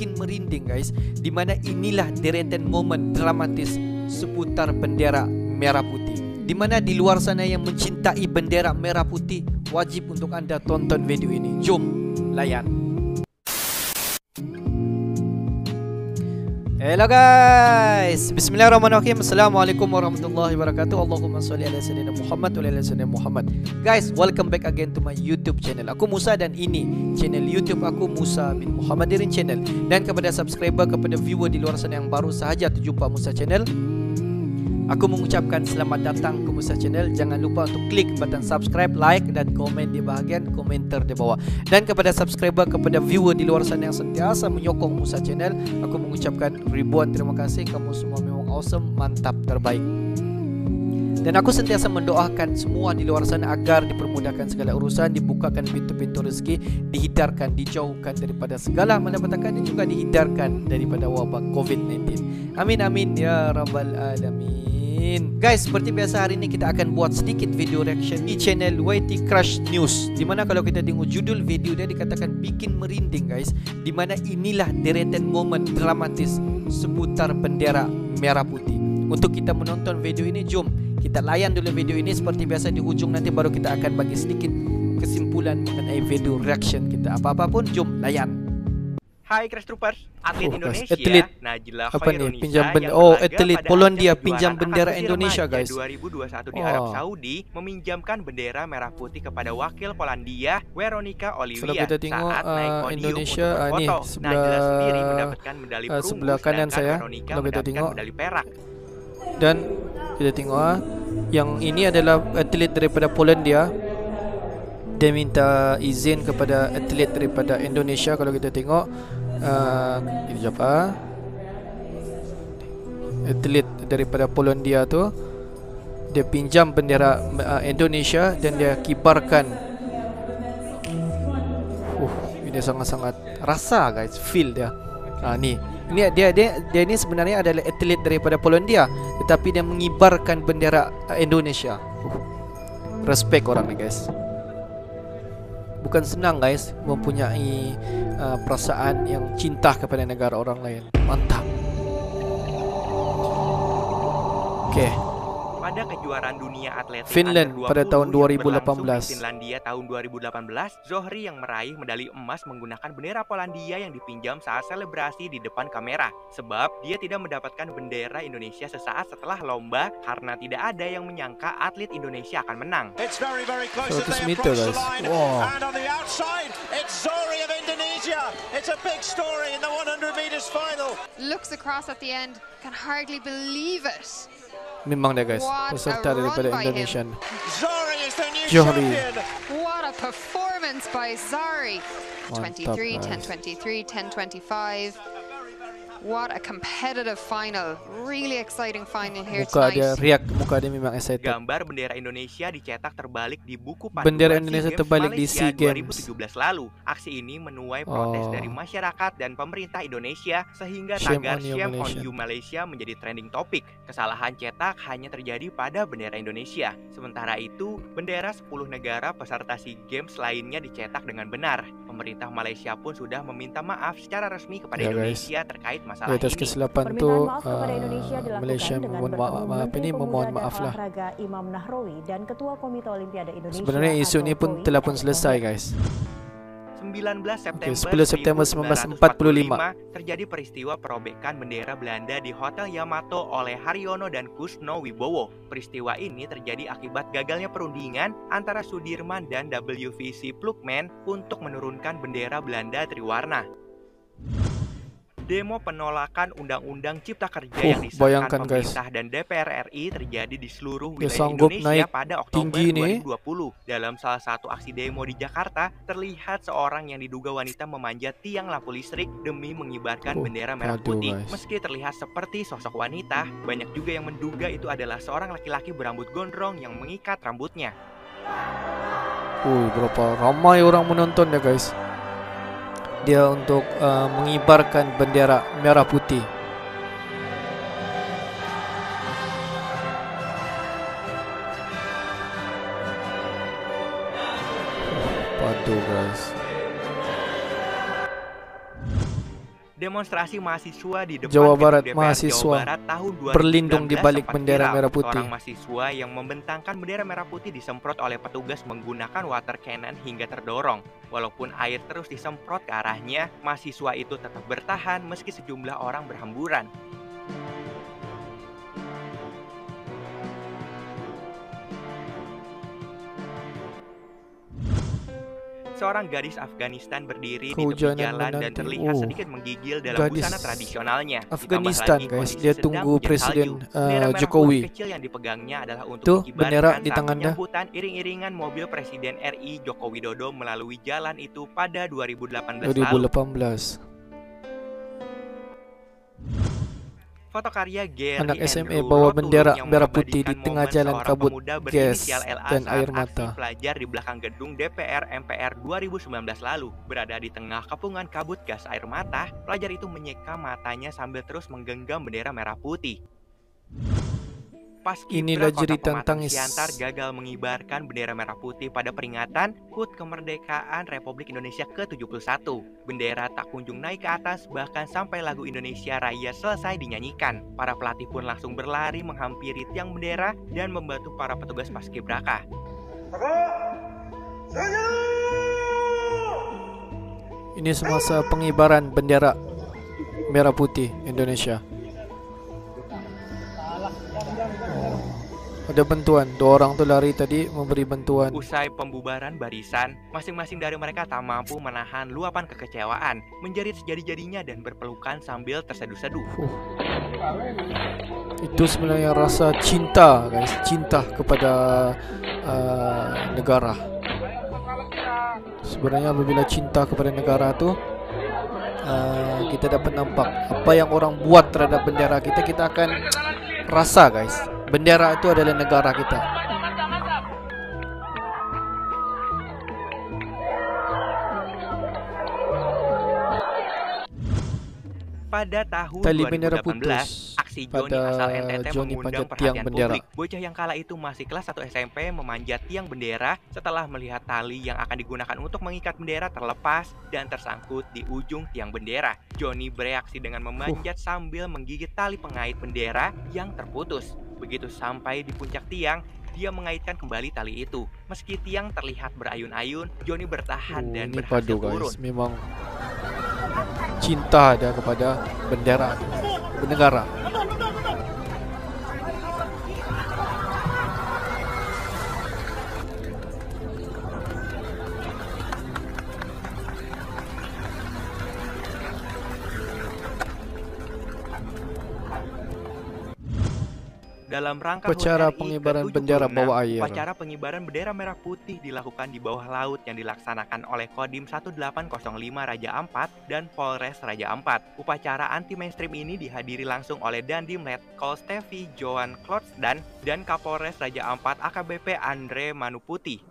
bikin merinding guys, di mana inilah deretan momen dramatis seputar bendera merah putih, di mana di luar sana yang mencintai bendera merah putih wajib untuk Anda tonton video ini. Jom layan. Hello guys, bismillahirrahmanirrahim. Assalamualaikum warahmatullahi wabarakatuh. Allahumma sholli ala sayyidina Muhammad wa ala sayyidina Muhammad. Guys, welcome back again to my YouTube channel. Aku Musa dan ini channel YouTube aku, Musa bin Muhammadirin Channel. Dan kepada subscriber, kepada viewer di luar sana yang baru sahaja terjumpa Musa Channel, aku mengucapkan selamat datang ke Musa Channel. Jangan lupa untuk klik button subscribe, like dan komen di bahagian komentar di bawah. Dan kepada subscriber, kepada viewer di luar sana yang sentiasa menyokong Musa Channel, aku mengucapkan ribuan terima kasih. Kamu semua memang awesome, mantap, terbaik. Dan aku sentiasa mendoakan semua di luar sana agar dipermudahkan segala urusan, dibukakan pintu-pintu rezeki, dihindarkan, dijauhkan daripada segala malapetaka, dan juga dihindarkan daripada wabak COVID-19. Amin amin ya rabbal alamin. Guys, seperti biasa hari ini kita akan buat sedikit video reaction di channel YT Crush News, dimana kalau kita tengok judul video dia dikatakan bikin merinding guys, dimana inilah deretan momen dramatis seputar bendera merah putih. Untuk kita menonton video ini, jom kita layan dulu video ini. Seperti biasa di ujung nanti baru kita akan bagi sedikit kesimpulan mengenai video reaction kita. Apa-apa pun jom layan. Hai Crash Troopers, atlet Indonesia Najla apa nih, Khairunisa pinjam yang atlet Polandia pinjam bendera Indonesia guys. 2021 di Arab Saudi meminjamkan bendera merah putih kepada wakil Polandia Weronika Oliwia. Kalau kita tengok saat naik podium Indonesia untuk ini berfoto. Najla sendiri mendapatkan medali perunggu, sebelah kanan saya. Weronika Kalau kita mendapatkan tengok medali perak. Dan kita tengok yang ini adalah atlet daripada Polandia. Dia minta izin kepada atlet daripada Indonesia. Kalau kita tengok ini siapa? Atlet daripada Polandia tu, dia pinjam bendera Indonesia dan dia kibarkan. Ini sangat-sangat rasa guys, feel dia. Ini dia ni sebenarnya adalah atlet daripada Polandia, tetapi dia mengibarkan bendera Indonesia. Respect orang ni guys. Bukan senang guys mempunyai perasaan yang cinta kepada negara orang lain. Mantap. Oke. Pada kejuaraan dunia atletik Finland pada tahun 2018. Finlandia tahun 2018, Zohri yang meraih medali emas menggunakan bendera Polandia yang dipinjam saat selebrasi di depan kamera. Sebab dia tidak mendapatkan bendera Indonesia sesaat setelah lomba karena tidak ada yang menyangka atlet Indonesia akan menang. 100 meter guys. Wow. And on the outside, it's Zohri of Indonesia. It's a big story in the 100 meters final. Looks across at the end, can hardly believe it. Memang dia guys, peserta daripada Indonesia. Zohri is the new Zohri. champion. What a performance by Zari. Mantap, 23, guys. 10:23, 10:25. What a competitive final. Really exciting final here Muka dia tonight. riak, muka dia memang excited. Gambar bendera Indonesia dicetak terbalik di buku panduan Bendera Indonesia SEA Games terbalik di Malaysia SEA Games 2017 lalu. Aksi ini menuai protes dari masyarakat dan pemerintah Indonesia sehingga Shame tagar on you, Shame on Malaysia. You Malaysia menjadi trending topik. Kesalahan cetak hanya terjadi pada bendera Indonesia. Sementara itu, bendera 10 negara peserta SEA Games lainnya dicetak dengan benar. Pemerintah Malaysia pun sudah meminta maaf secara resmi kepada Indonesia terkait masalah Di atas ini. kesilapan tu Permintaan maaf kepada Indonesia dilakukan Malaysia dengan memohon bertemu maaf Menteri ini, memohon Pemuda dan maaf lah. Olahraga Imam Nahrawi dan Ketua Komite Olimpiade Indonesia. Sebenarnya isu ni pun atau telah pun KOI, selesai guys. 19 September, 10 September 1945 terjadi peristiwa perobekan bendera Belanda di Hotel Yamato oleh Haryono dan Kusno Wibowo. Peristiwa ini terjadi akibat gagalnya perundingan antara Sudirman dan WVC Plukman untuk menurunkan bendera Belanda triwarna. Demo penolakan Undang-Undang Cipta Kerja yang disahkan bayangkan, guys. pemerintah dan DPR RI terjadi di seluruh Dia wilayah sanggup Indonesia naik pada Oktober tinggi nih. 2020. Dalam salah satu aksi demo di Jakarta, terlihat seorang yang diduga wanita memanjat tiang lampu listrik demi mengibarkan bendera merah aduh, putih. guys. Meski terlihat seperti sosok wanita, banyak juga yang menduga itu adalah seorang laki-laki berambut gondrong yang mengikat rambutnya. Berapa ramai orang menonton ya guys. Dia untuk mengibarkan bendera merah putih. Padu guys. Demonstrasi mahasiswa di depan Jawa gedung Barat, DPR mahasiswa Jawa Barat tahun 2019 berlindung di balik sempat bendera viral. merah putih. Seorang mahasiswa yang membentangkan bendera merah putih disemprot oleh petugas menggunakan water cannon hingga terdorong. Walaupun air terus disemprot ke arahnya, mahasiswa itu tetap bertahan meski sejumlah orang berhamburan. Seorang gadis Afghanistan berdiri di tepi Kehujanan jalan dan menanti. terlihat Oh, sedikit menggigil dalam gadis busana tradisionalnya. Afghanistan, Ditambah lagi guys. kondisi Dia sedang tunggu hujan Presiden salju. Bendera merah Jokowi. putih kecil yang dipegangnya adalah untuk Tuh, mengibarkan bendera di saat tangannya. penyambutan iring-iringan mobil Presiden RI Joko Widodo melalui jalan itu pada 2018 lalu. 2018. Foto karya Gary Anak Andrew SMA bawa Rotulung bendera yang merah putih di mengabadikan tengah momen jalan seorang kabut pemuda gas berinisial LA dan saat air aksi mata. pelajar di belakang gedung DPR MPR 2019 lalu. Berada di tengah kepungan kabut gas air mata, pelajar itu menyeka matanya sambil terus menggenggam bendera merah putih. Inilah Paskibra Kota jeritan Pematang tangis. Siantar gagal mengibarkan bendera merah putih pada peringatan HUT Kemerdekaan Republik Indonesia ke-71. Bendera tak kunjung naik ke atas, bahkan sampai lagu Indonesia Raya selesai dinyanyikan. Para pelatih pun langsung berlari menghampiri tiang bendera dan membantu para petugas paskibraka. Ini semasa pengibaran bendera merah putih Indonesia. Ada bantuan, 2 orang tu lari tadi memberi bantuan. Usai pembubaran barisan, masing-masing dari mereka tak mampu menahan luapan kekecewaan, menjerit sejadi-jadinya dan berpelukan sambil terseduh-seduh. Itu sebenarnya rasa cinta, guys, cinta kepada negara. Sebenarnya apabila cinta kepada negara tu, kita dapat nampak apa yang orang buat terhadap bendera kita, kita akan rasa, guys. Bendera itu adalah negara kita. Pada tahun Tali bendera 2018, putus aksi Joni pada asal NTT Joni mengundang panjat tiang perhatian bendera. publik. Bocah yang kala itu masih kelas 1 SMP memanjat tiang bendera setelah melihat tali yang akan digunakan untuk mengikat bendera terlepas dan tersangkut di ujung tiang bendera. Joni bereaksi dengan memanjat sambil menggigit tali pengait bendera yang terputus. Begitu sampai di puncak tiang, dia mengaitkan kembali tali itu. Meski tiang terlihat berayun-ayun, Joni bertahan dan Ini berhasil padu, turun. guys. Memang cinta dia kepada bendera negara. Dalam rangka Upacara HUT RI pengibaran ke-76, bendera bawah air. Upacara pengibaran bendera merah putih dilakukan di bawah laut yang dilaksanakan oleh Kodim 1805 Raja Ampat dan Polres Raja Ampat. Upacara anti-mainstream ini dihadiri langsung oleh Dandim Letkol Stevi Johan Klotsdan dan Kapolres Raja Ampat AKBP Andre Manuputi.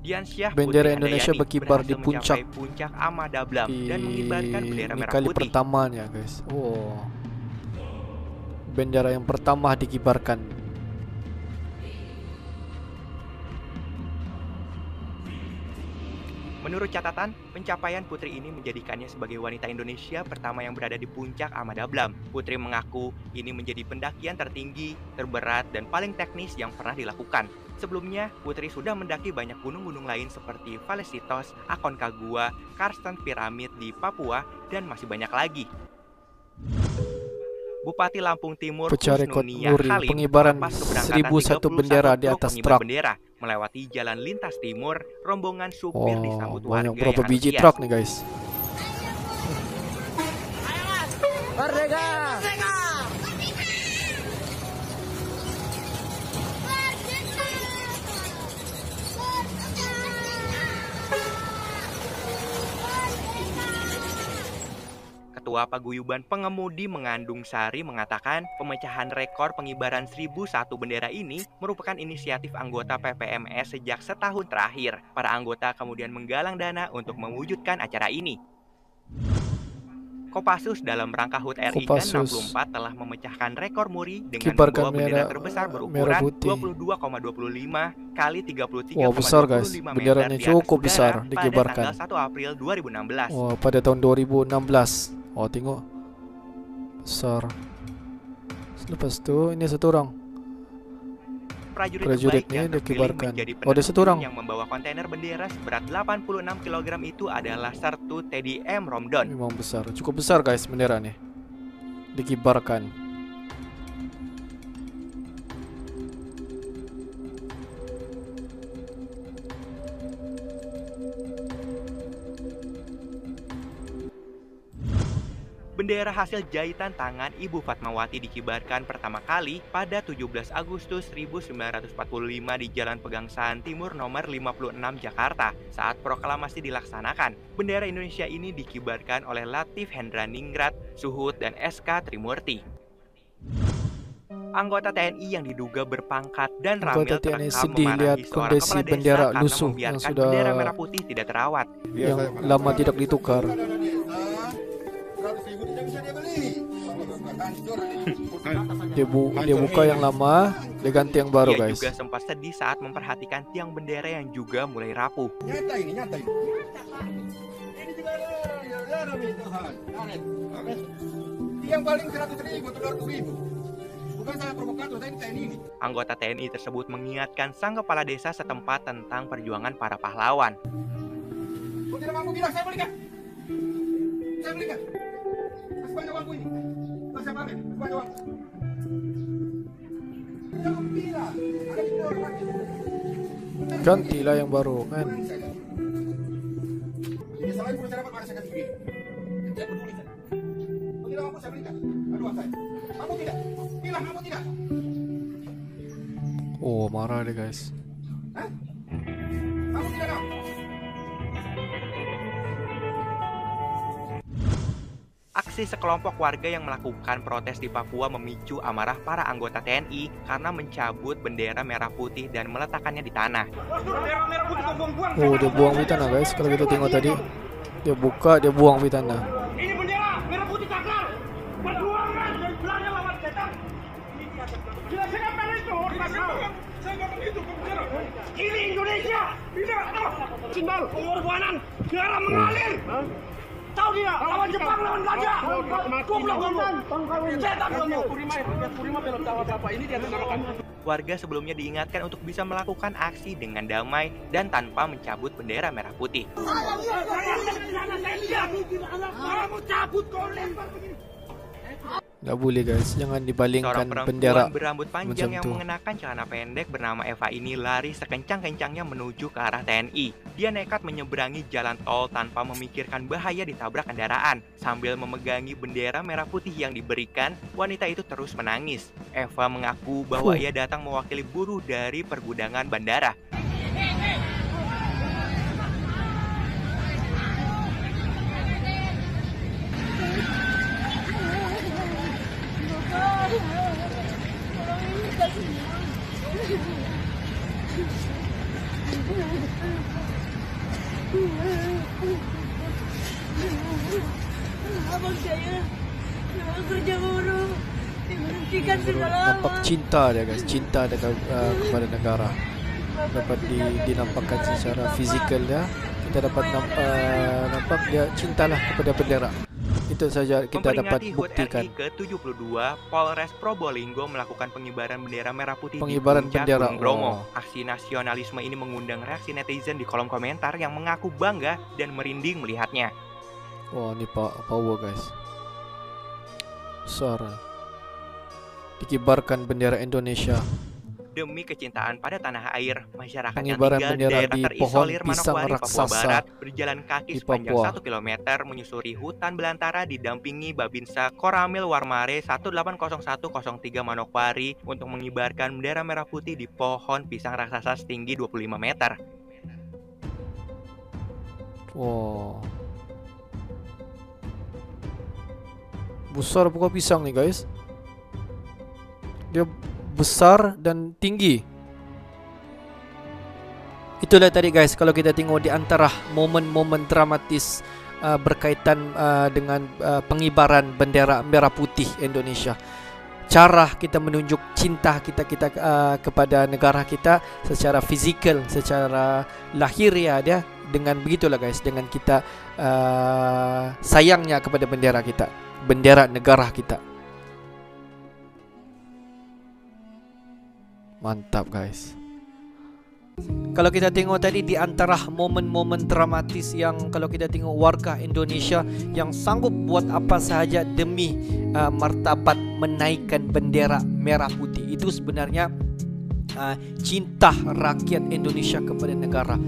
Diansyah Bendera Putri Indonesia Handayani berkibar di berhasil mencapai puncak Amadablam dan mengibarkan bendera Ini merah kali putih. pertamanya, guys. Oh, bendera yang pertama dikibarkan. Menurut catatan, pencapaian Putri ini menjadikannya sebagai wanita Indonesia pertama yang berada di puncak Amadablam. Putri mengaku ini menjadi pendakian tertinggi, terberat, dan paling teknis yang pernah dilakukan. Sebelumnya, Putri sudah mendaki banyak gunung-gunung lain seperti Valesitos, Aconcagua, Karsten Pyramid di Papua, dan masih banyak lagi. Bupati Lampung Timur Pecah rekod Husnunia muri Khalid pengibaran melepas keberangkatan 1001 bendera di 31 atas pengibar truk. bendera. Melewati jalan lintas timur, rombongan supir Oh, disambut warga banyak berapa yang biji antusias. truk nih, guys. Ketua Paguyuban Pengemudi Mengandung Sari mengatakan pemecahan rekor pengibaran 1001 bendera ini merupakan inisiatif anggota PPMS sejak setahun terakhir. Para anggota kemudian menggalang dana untuk mewujudkan acara ini. Kopassus dalam rangka HUT RI Kopassus. ke-64 telah memecahkan rekor muri dengan Kibarkan membawa bendera merah- terbesar merah berukuran putih. 22,25 kali 33,25 Wah, besar, guys. meter Benderanya di atas cukup udara besar pada dikibarkan. tanggal 1 April 2016. Wah, pada tahun 2016. Oh, tengok. Besar. Lepas tu ini satu orang. Prajurit Prajurit terbaik yang ini terpilih dikibarkan. menjadi Oh, ada satu orang. yang membawa kontainer bendera seberat 86 kg itu adalah Sertu Teddy M. Romdon. Memang besar. Cukup besar, guys, bendera nih. Dikibarkan. Bendera hasil jahitan tangan Ibu Fatmawati dikibarkan pertama kali pada 17 Agustus 1945 di Jalan Pegangsaan Timur nomor 56 Jakarta saat proklamasi dilaksanakan. Bendera Indonesia ini dikibarkan oleh Latif Hendraningrat, Suhut, dan SK Trimurti. Anggota TNI yang diduga berpangkat dan Anggota ramil TNI terekam sedih lihat memarahi seorang kondisi kepala desa bendera karena lusuh yang membiarkan sudah bendera merah putih tidak terawat. yang lama tidak ditukar. Dia buka yang lama, dia ganti yang baru, Ia guys. juga sempat sedih saat memperhatikan tiang bendera yang juga mulai rapuh. Nyata ini. Ini juga ada Tuhan. Yang paling 100.000 atau 200.000. Bukan saya provokator, saya TNI ini. Anggota TNI tersebut mengingatkan sang kepala desa setempat tentang perjuangan para pahlawan. Kalau tidak mampu bilang, saya belikan. Saya belikan. Kasih banyak uangku ini. Kasih apa? Kasih banyak uang. Jangan bilang. Ada di luar lagi. Gantilah yang baru, kan. Ini selain perlu saya dapat, maka saya kasih begini. Saya peduli saya. Kalau tidak mampu, saya belikan. Aduh, saya. Mampu tidak? Bilang mampu tidak? Oh, marah dia, guys. Hah? Mampu tidak kau? Aksi sekelompok warga yang melakukan protes di Papua memicu amarah para anggota TNI karena mencabut bendera merah putih dan meletakkannya di tanah. Oh, dia buang di tanah, guys. Kalau kita tengok tadi, dia buka, dia buang di tanah. Ini bendera merah putih cakar. Perjuangan dan belanja lawan setan. Jelaskan pada itu. Saya nggak begitu bendera. Ini Indonesia. Tidak. Simbol pengorbanan. Darah mengalir. Tahu dia lawan Jepang, lawan Belanda. Goblok kamu. Setan kamu. Kurima belum tahu apa-apa. Ini dia tengarakan. Warga sebelumnya diingatkan untuk bisa melakukan aksi dengan damai dan tanpa mencabut bendera merah putih. Kamu cabut kau lempar begini. Nggak boleh, guys. Jangan Seorang dibalingkan perempuan bendera berambut panjang macam yang tu. mengenakan celana pendek bernama Eva ini lari sekencang-kencangnya menuju ke arah TNI. Dia nekat menyeberangi jalan tol tanpa memikirkan bahaya ditabrak kendaraan. Sambil memegangi bendera merah putih yang diberikan, wanita itu terus menangis. Eva mengaku bahwa ia datang mewakili buruh dari pergudangan bandara. Abang saya kerja buruh diberhentikan sudah lama. Nampak cinta dia, guys. Cinta dia kepada negara. Dapat dinampakkan secara fizikal dia. Kita dapat nampak dia cintalah kepada bendera. Itu saja kita dapat Memperingati HUT buktikan. RI ke-72, Polres Probolinggo melakukan pengibaran bendera merah putih Pengibaran di puncak bendera, Gunung Bromo. oh. Aksi nasionalisme ini mengundang reaksi netizen di kolom komentar yang mengaku bangga dan merinding melihatnya. Wah, ini power, guys. Besar. Dikibarkan bendera Indonesia. Demi kecintaan pada tanah air, masyarakat yang Pengibaran tinggal di bendera daerah di terisolir pohon pisang Manokwari, Papua raksasa Barat berjalan kaki di sepanjang Papua. 1 km menyusuri hutan belantara didampingi Babinsa Koramil Warmare 180103 Manokwari untuk mengibarkan bendera merah putih di pohon pisang raksasa setinggi 25 meter. Wow. Besar pokok pisang nih, guys. Dia besar dan tinggi. Itulah tadi, guys, kalau kita tengok di antara momen-momen dramatis berkaitan dengan pengibaran bendera merah putih Indonesia. Cara kita menunjuk cinta kita kepada negara kita secara fizikal, secara lahiriah dia, dengan begitulah guys, dengan kita sayangnya kepada bendera kita, bendera negara kita. Mantap guys. Kalau kita tengok tadi, di antara momen-momen dramatis yang kalau kita tengok warga Indonesia yang sanggup buat apa sahaja demi martabat menaikkan bendera merah putih, itu sebenarnya cinta rakyat Indonesia kepada negara.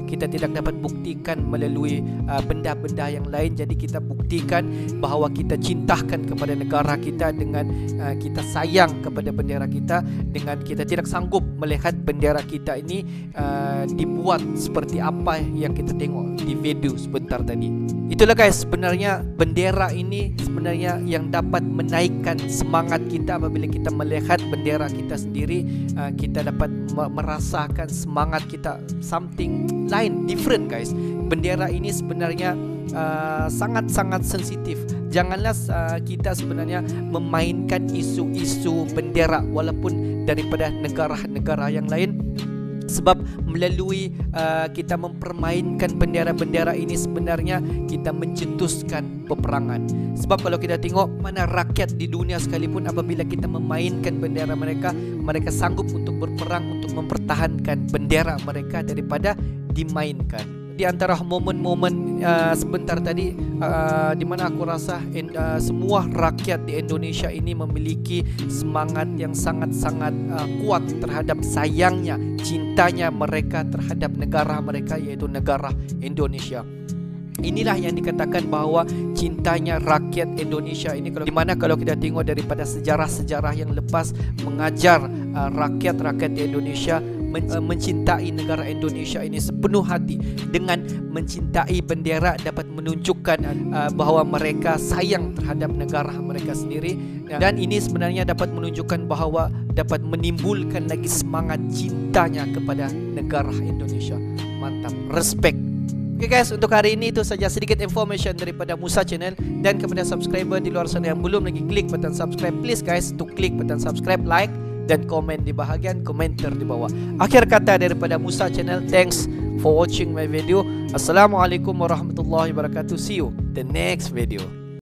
Kita tidak dapat buktikan melalui benda-benda yang lain. Jadi kita buktikan bahawa kita cintakan kepada negara kita dengan kita sayang kepada bendera kita, dengan kita tidak sanggup melihat bendera kita ini dibuat seperti apa yang kita tengok di video sebentar tadi. Itulah guys, sebenarnya bendera ini sebenarnya yang dapat menaikkan semangat kita. Apabila kita melihat bendera kita sendiri, kita dapat merasakan semangat kita something lain, different guys. Bendera ini sebenarnya sangat-sangat sensitif. Janganlah kita sebenarnya memainkan isu-isu bendera walaupun daripada negara-negara yang lain, sebab melalui kita mempermainkan bendera-bendera ini sebenarnya kita mencetuskan peperangan. Sebab kalau kita tengok mana rakyat di dunia sekalipun, apabila kita memainkan bendera mereka, mereka sanggup untuk berperang untuk mempertahankan bendera mereka daripada dimainkan. Di antara momen-momen sebentar tadi, di mana aku rasa semua rakyat di Indonesia ini memiliki semangat yang sangat-sangat kuat terhadap sayangnya, cintanya mereka terhadap negara mereka, yaitu negara Indonesia. Inilah yang dikatakan bahawa cintanya rakyat Indonesia ini, di mana kalau kita tengok daripada sejarah-sejarah yang lepas, mengajar rakyat-rakyat di Indonesia mencintai negara Indonesia ini sepenuh hati. Dengan mencintai bendera dapat menunjukkan bahawa mereka sayang terhadap negara mereka sendiri, dan ini sebenarnya dapat menunjukkan bahawa dapat menimbulkan lagi semangat cintanya kepada negara Indonesia. Mantap, respect. Okay guys, untuk hari ini itu saja sedikit information daripada Musa Channel. Dan kepada subscriber di luar sana yang belum lagi klik button subscribe, please guys to klik button subscribe, like dan komen di bahagian komentar di bawah. Akhir kata daripada Musa Channel, thanks for watching my video. Assalamualaikum warahmatullahi wabarakatuh. See you the next video.